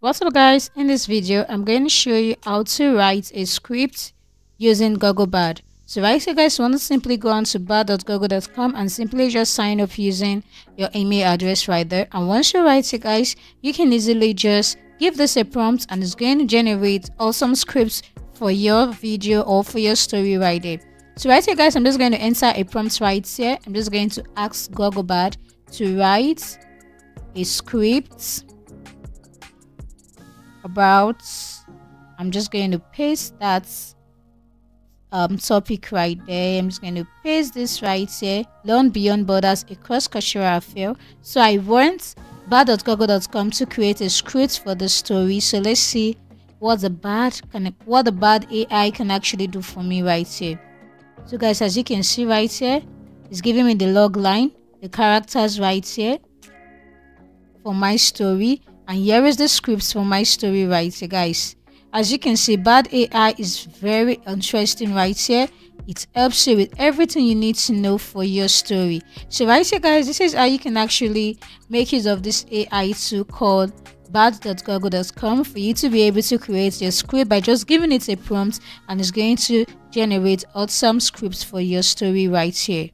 What's up guys, in this video I'm going to show you how to write a script using Googlebard. So right here guys, you want to simply go on to bard.google.com and simply just sign up using your email address right there. And once you write it guys, you can easily just give this a prompt and it's going to generate awesome scripts for your video or for your story right there. So right here guys, I'm just going to enter a prompt right here. I'm just going to ask Googlebard to write a script about, I'm just going to paste that topic right there. I'm just going to paste this right here. Learn beyond borders, a cross-cultural affair. So I want bard.google.com to create a script for the story. So let's see what the bard AI can actually do for me right here. So guys, as you can see right here, it's giving me the log line, the characters right here for my story, and here is the scripts for my story right here guys. As you can see, Bard AI is very interesting right here. It helps you with everything you need to know for your story. So right here guys, this is how you can actually make use of this AI tool called bard.google.com for you to be able to create your script by just giving it a prompt, and it's going to generate awesome scripts for your story right here.